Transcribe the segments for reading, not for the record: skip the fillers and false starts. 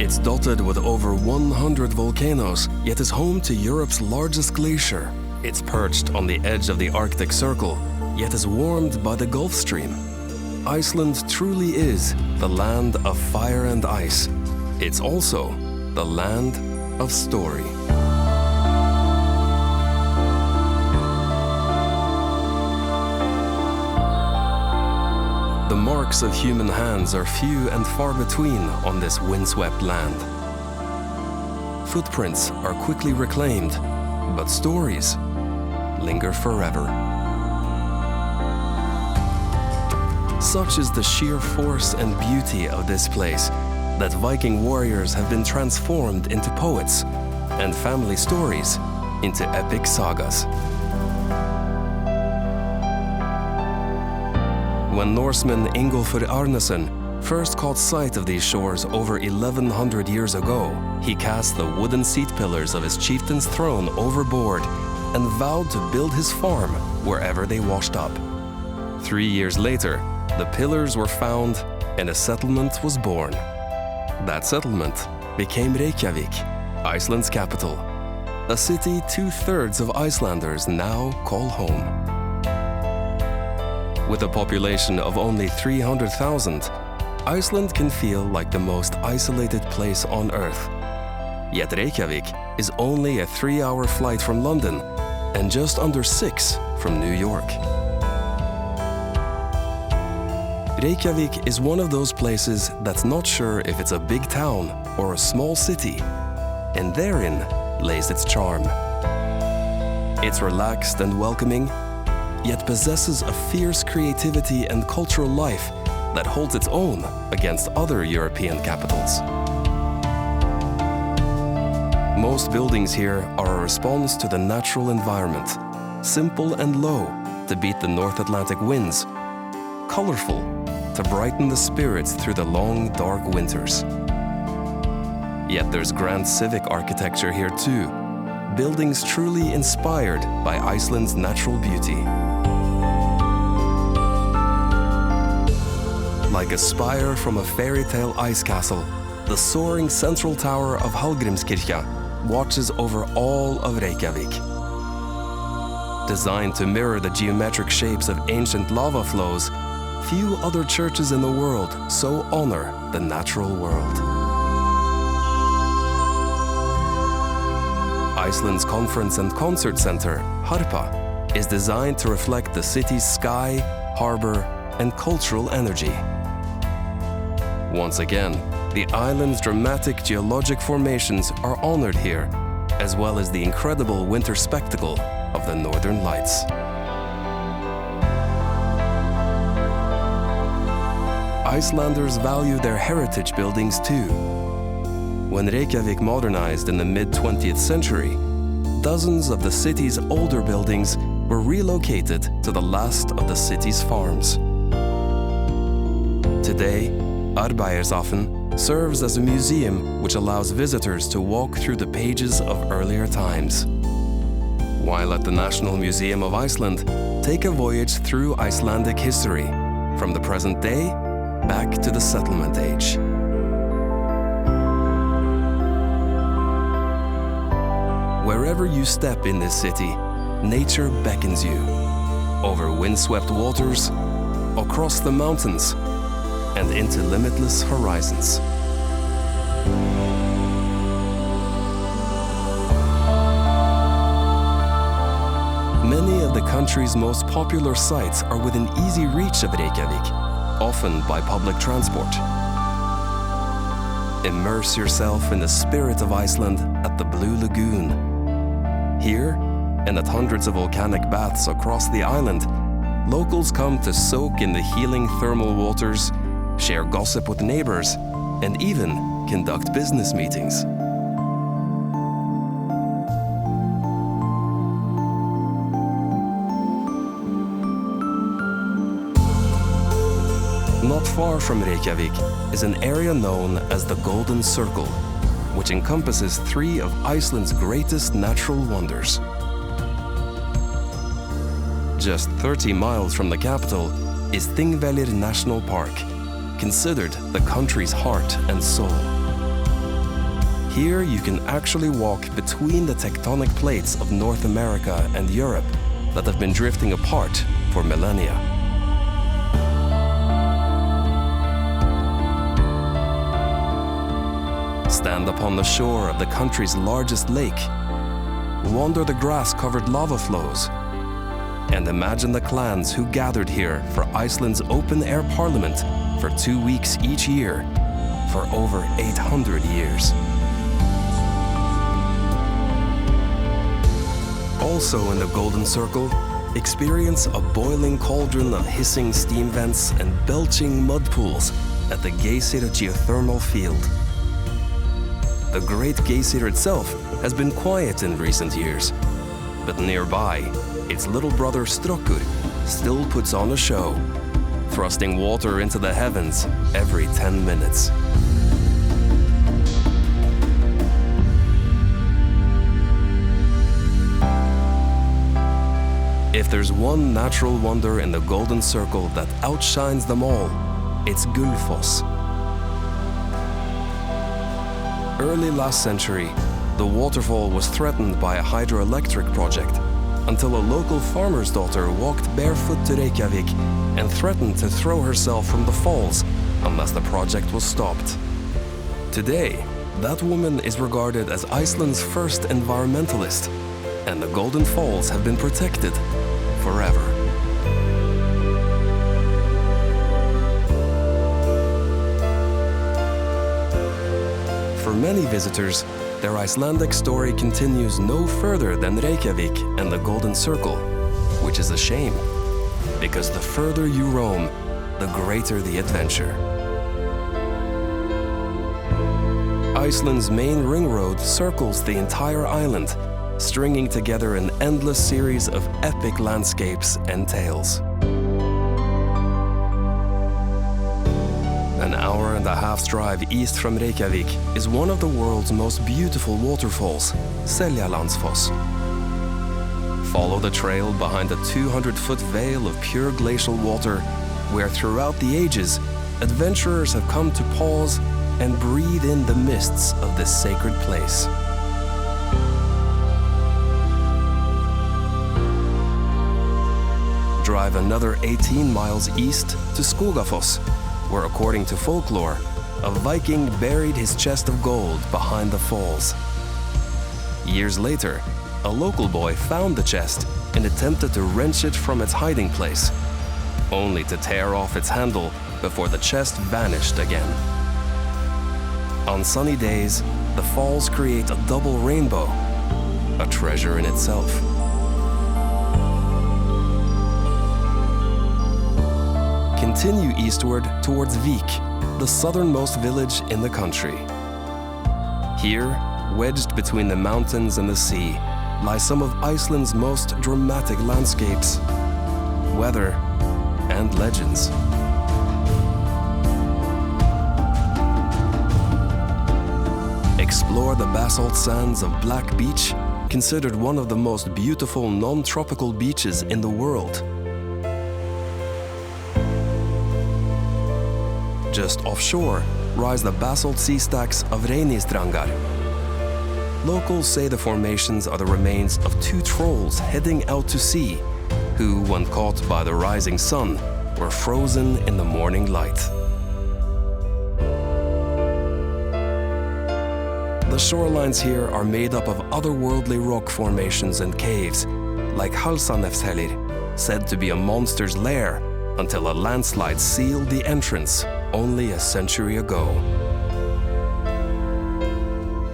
It's dotted with over 100 volcanoes, yet is home to Europe's largest glacier. It's perched on the edge of the Arctic Circle, yet is warmed by the Gulf Stream. Iceland truly is the land of fire and ice. It's also the land of story. The marks of human hands are few and far between on this windswept land. Footprints are quickly reclaimed, but stories linger forever. Such is the sheer force and beauty of this place that Viking warriors have been transformed into poets and family stories into epic sagas. When Norseman Ingolfur Arnesen first caught sight of these shores over 1100 years ago, he cast the wooden seat pillars of his chieftain's throne overboard and vowed to build his farm wherever they washed up. 3 years later, the pillars were found and a settlement was born. That settlement became Reykjavik, Iceland's capital, a city 2/3 of Icelanders now call home. With a population of only 300,000, Iceland can feel like the most isolated place on Earth. Yet Reykjavik is only a 3-hour flight from London and just under 6 from New York. Reykjavik is one of those places that's not sure if it's a big town or a small city, and therein lays its charm. It's relaxed and welcoming, yet possesses a fierce creativity and cultural life that holds its own against other European capitals. Most buildings here are a response to the natural environment, simple and low to beat the North Atlantic winds, colorful to brighten the spirits through the long, dark winters. Yet there's grand civic architecture here too, buildings truly inspired by Iceland's natural beauty. Like a spire from a fairy tale ice castle, the soaring central tower of Hallgrímskirkja watches over all of Reykjavik. Designed to mirror the geometric shapes of ancient lava flows, few other churches in the world so honor the natural world. Iceland's conference and concert center, Harpa, is designed to reflect the city's sky, harbor, and cultural energy. Once again, the island's dramatic geologic formations are honored here, as well as the incredible winter spectacle of the Northern Lights. Icelanders value their heritage buildings too. When Reykjavik modernized in the mid-20th century, dozens of the city's older buildings were relocated to the last of the city's farms. Today, Arbeiðarsafen serves as a museum which allows visitors to walk through the pages of earlier times. While at the National Museum of Iceland, take a voyage through Icelandic history, from the present day back to the settlement age. Wherever you step in this city, nature beckons you, over windswept waters, across the mountains, and into limitless horizons. Many of the country's most popular sites are within easy reach of Reykjavik, often by public transport. Immerse yourself in the spirit of Iceland at the Blue Lagoon. Here, and at hundreds of volcanic baths across the island, locals come to soak in the healing thermal waters, share gossip with neighbors, and even conduct business meetings. Not far from Reykjavik is an area known as the Golden Circle, which encompasses 3 of Iceland's greatest natural wonders. Just 30 miles from the capital is Thingvellir National Park, considered the country's heart and soul. Here you can actually walk between the tectonic plates of North America and Europe that have been drifting apart for millennia. Stand upon the shore of the country's largest lake, wander the grass-covered lava flows, and imagine the clans who gathered here for Iceland's open-air parliament for 2 weeks each year for over 800 years. Also in the Golden Circle, experience a boiling cauldron of hissing steam vents and belching mud pools at the Geysir geothermal field. The Great Geysir itself has been quiet in recent years, but nearby, its little brother Strokkur still puts on a show, thrusting water into the heavens every 10 minutes. If there's one natural wonder in the Golden Circle that outshines them all, it's Gullfoss. Early last century, the waterfall was threatened by a hydroelectric project until a local farmer's daughter walked barefoot to Reykjavik and threatened to throw herself from the falls unless the project was stopped. Today, that woman is regarded as Iceland's first environmentalist, and the Golden Falls have been protected forever. For many visitors, their Icelandic story continues no further than Reykjavik and the Golden Circle, which is a shame, because the further you roam, the greater the adventure. Iceland's main ring road circles the entire island, stringing together an endless series of epic landscapes and tales. An hour-and-a-half's drive east from Reykjavik is one of the world's most beautiful waterfalls, Seljalandsfoss. Follow the trail behind a 200-foot veil of pure glacial water, where throughout the ages, adventurers have come to pause and breathe in the mists of this sacred place. Drive another 18 miles east to Skogafoss, where, according to folklore, a Viking buried his chest of gold behind the falls. Years later, a local boy found the chest and attempted to wrench it from its hiding place, only to tear off its handle before the chest vanished again. On sunny days, the falls create a double rainbow, a treasure in itself. Continue eastward towards Vik, the southernmost village in the country. Here, wedged between the mountains and the sea, lie some of Iceland's most dramatic landscapes, weather, and legends. Explore the basalt sands of Black Beach, considered one of the most beautiful non-tropical beaches in the world. Just offshore rise the basalt sea stacks of Reynistrangar. Locals say the formations are the remains of two trolls heading out to sea, who, when caught by the rising sun, were frozen in the morning light. The shorelines here are made up of otherworldly rock formations and caves, like Halsanefshellir, said to be a monster's lair until a landslide sealed the entrance only a century ago.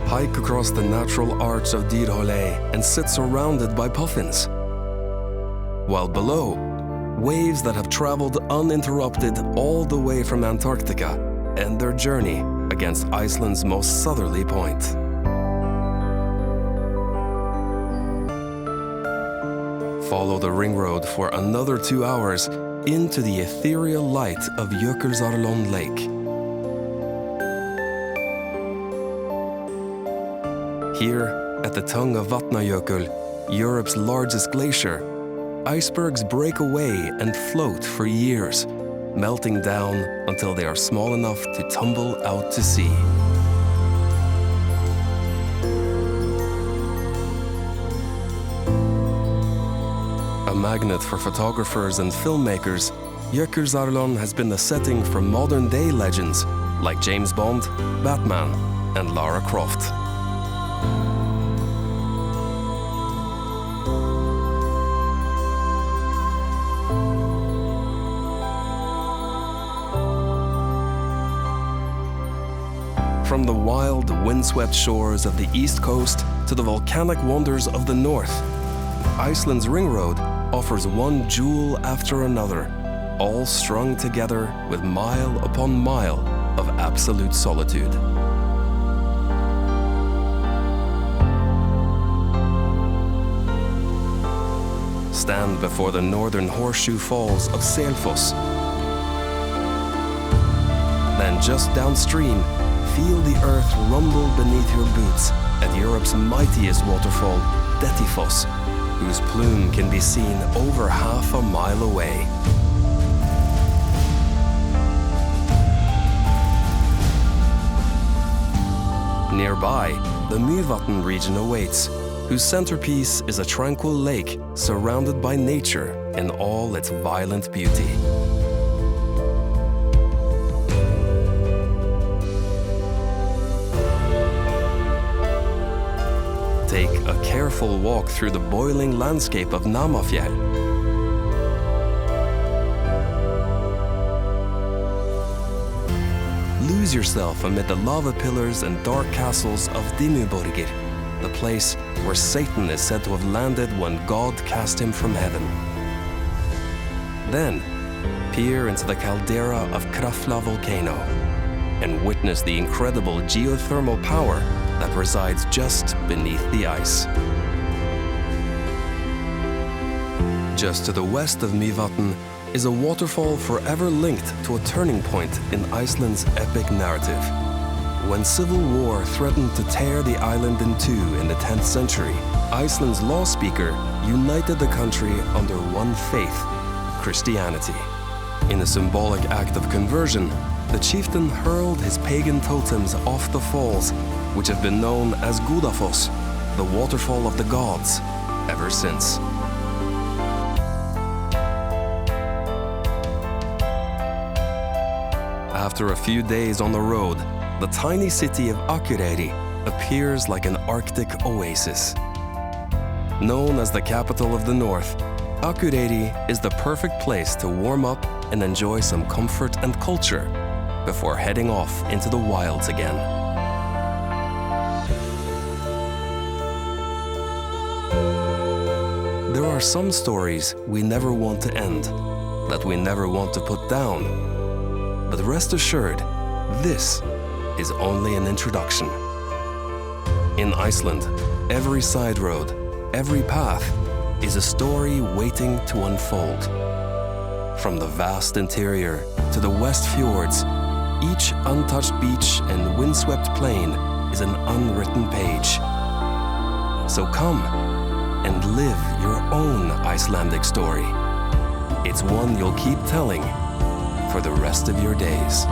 Hike across the natural arch of Dyrhólaey and sit surrounded by puffins. While below, waves that have traveled uninterrupted all the way from Antarctica end their journey against Iceland's most southerly point. Follow the ring road for another 2 hours into the ethereal light of Jökulsárlón Lake. Here, at the tongue of Vatnajökull, Europe's largest glacier, icebergs break away and float for years, melting down until they are small enough to tumble out to sea. magnet for photographers and filmmakers, Jökulsárlón has been the setting for modern-day legends like James Bond, Batman, and Lara Croft. From the wild, windswept shores of the east coast to the volcanic wonders of the north, Iceland's ring road offers one jewel after another, all strung together with mile upon mile of absolute solitude. Stand before the northern horseshoe falls of Selfoss. Then just downstream, feel the earth rumble beneath your boots at Europe's mightiest waterfall, Dettifoss, whose plume can be seen over half a mile away. Nearby, the Mývatn region awaits, whose centerpiece is a tranquil lake surrounded by nature in all its violent beauty. Take a careful walk through the boiling landscape of Namafjell. Lose yourself amid the lava pillars and dark castles of Dimmuborgir, the place where Satan is said to have landed when God cast him from heaven. Then, peer into the caldera of Krafla volcano and witness the incredible geothermal power that resides just beneath the ice. Just to the west of Mývatn is a waterfall forever linked to a turning point in Iceland's epic narrative. When civil war threatened to tear the island in two in the 10th century, Iceland's law speaker united the country under one faith, Christianity. In a symbolic act of conversion, the chieftain hurled his pagan totems off the falls, which have been known as Gudafoss, the waterfall of the gods, ever since. After a few days on the road, the tiny city of Akureyri appears like an Arctic oasis. Known as the capital of the north, Akureyri is the perfect place to warm up and enjoy some comfort and culture before heading off into the wilds again. There are some stories we never want to end, that we never want to put down. But rest assured, this is only an introduction. In Iceland, every side road, every path is a story waiting to unfold. From the vast interior to the west fjords, each untouched beach and windswept plain is an unwritten page. So come and live your own Icelandic story. It's one you'll keep telling for the rest of your days.